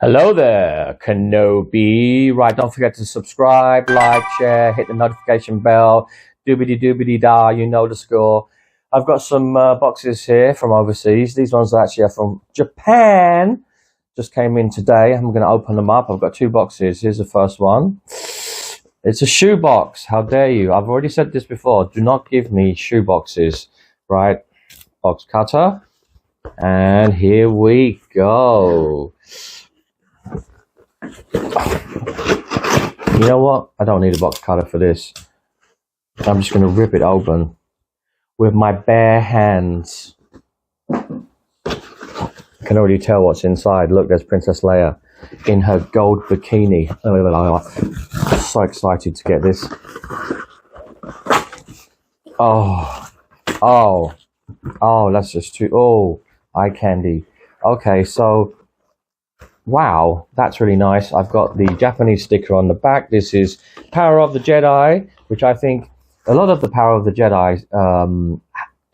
Hello there, Kenobi. Right, don't forget to subscribe, like, share, hit the notification bell, doobity doobity da, you know the score. I've got some boxes here from overseas. These ones actually are from Japan. Just came in today. I'm going to open them up. I've got two boxes. Here's the first one. It's a shoe box. How dare you? I've already said this before. Do not give me shoe boxes. Right, box cutter. And here we go. You know what? I don't need a box cutter for this. I'm just going to rip it open with my bare hands. I can already tell what's inside. Look, there's Princess Leia in her gold bikini. I'm so excited to get this. Oh, that's just too... Oh, eye candy. Okay, so... Wow, that's really nice. I've got the Japanese sticker on the back. This is Power of the Jedi, which I think a lot of the Power of the Jedi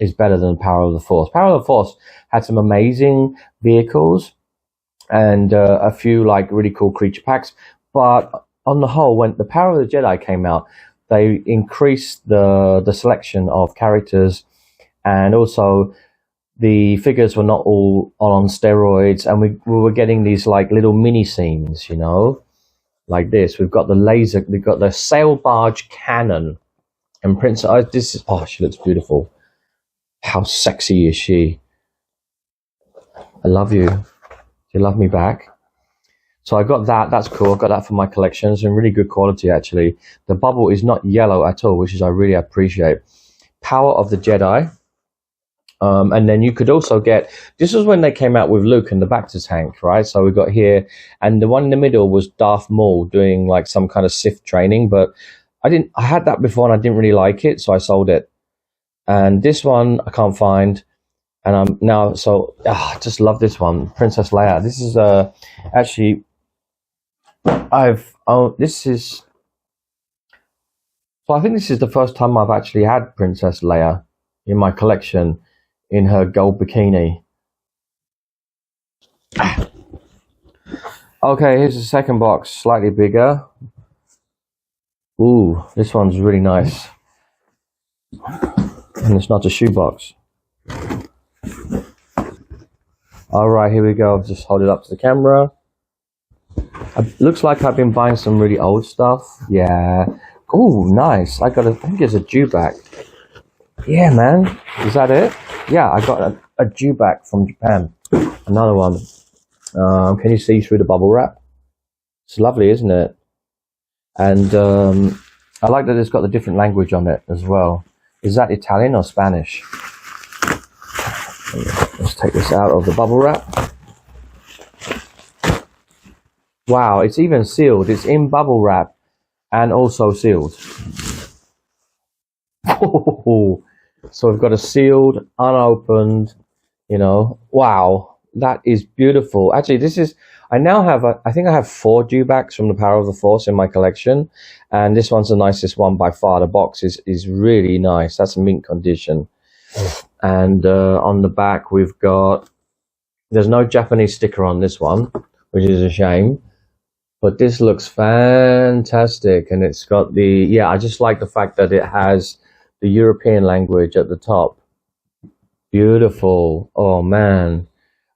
is better than Power of the Force. Power of the Force had some amazing vehicles and a few like really cool creature packs. But on the whole, when the Power of the Jedi came out, they increased the selection of characters, and also the figures were not all on steroids, and we were getting these like little mini scenes, you know, like this. We've got the laser, we've got the sail barge cannon, and this is, oh, she looks beautiful. How sexy is she? I love you. Do you love me back? So I got that. That's cool. I got that for my collections, and really good quality actually. The bubble is not yellow at all, which is I really appreciate. Power of the Jedi. And then you could also get, this was when they came out with Luke and the Bacta tank, right? So we got here, and the one in the middle was Darth Maul doing like some kind of Sith training, but I had that before and I didn't really like it, so I sold it. And this one I can't find, and I'm now, so I just love this one, Princess Leia. This is actually, this is, so I think this is the first time I've actually had Princess Leia in my collection, in her gold bikini. Okay, here's the second box, slightly bigger. Ooh, this one's really nice. And it's not a shoebox. Alright, here we go. Just hold it up to the camera. It looks like I've been buying some really old stuff. Yeah. Ooh, nice. I think it's a dewback. Yeah, man. Is that it? Yeah, I got a dewback from Japan. Another one. Can you see through the bubble wrap? It's lovely, isn't it? And I like that it's got the different language on it as well. Is that Italian or Spanish? Let's take this out of the bubble wrap. Wow, it's even sealed. It's in bubble wrap and also sealed. So we've got a sealed, unopened, you know, wow, that is beautiful. Actually, this is, I now have, I think I have 4 dewbacks from the Power of the Force in my collection, and this one's the nicest one by far. The box is really nice. That's mint condition. And on the back, we've got, there's no Japanese sticker on this one, which is a shame, but this looks fantastic. And it's got the, yeah, I just like the fact that it has the European language at the top. Beautiful. Oh man,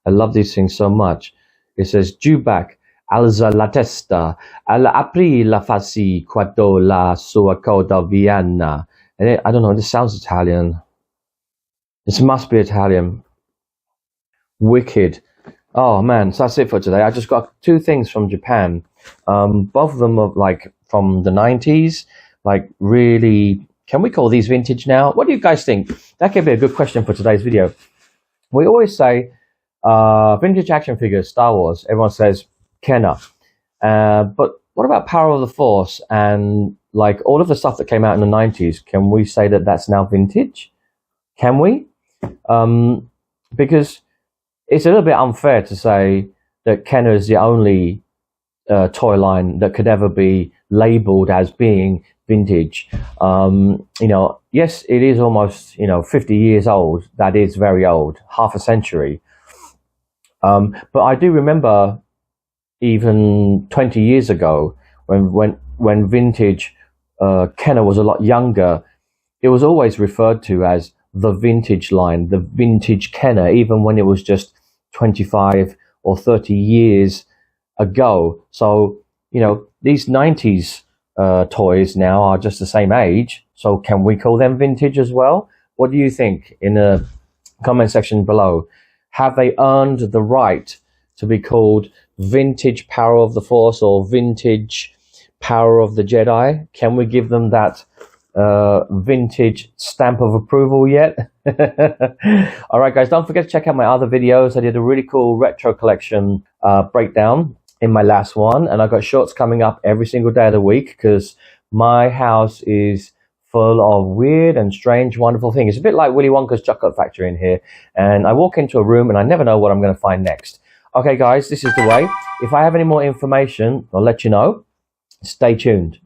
I love these things so much. It says dewback alza la testa alla aprì la farsi quando la sua coda viana. And I don't know, this sounds Italian. This must be Italian. Wicked. Oh man, so that's it for today. I just got 2 things from Japan. Both of them are like from the 90s, like really. Can we call these vintage now? What do you guys think? That could be a good question for today's video. We always say vintage action figures, Star Wars. Everyone says Kenner. But what about Power of the Force and like all of the stuff that came out in the 90s? Can we say that that's now vintage? Can we? Because it's a little bit unfair to say that Kenner is the only toy line that could ever be labeled as being vintage. You know, yes, it is almost, you know, 50 years old. That is very old, half a century. But I do remember even 20 years ago, when vintage Kenner was a lot younger, it was always referred to as the vintage line, the vintage Kenner, even when it was just 25 or 30 years ago. So, you know, these 90s toys now are just the same age. So can we call them vintage as well? What do you think in the comment section below? Have they earned the right to be called vintage Power of the Force or vintage Power of the Jedi? Can we give them that vintage stamp of approval yet? All right, guys, don't forget to check out my other videos. I did a really cool retro collection breakdown in my last one, and I've got shorts coming up every single day of the week because my house is full of weird and strange, wonderful things. It's a bit like Willy Wonka's chocolate factory in here, and I walk into a room and I never know what I'm going to find next. Okay, guys, this is the way. If I have any more information, I'll let you know. Stay tuned.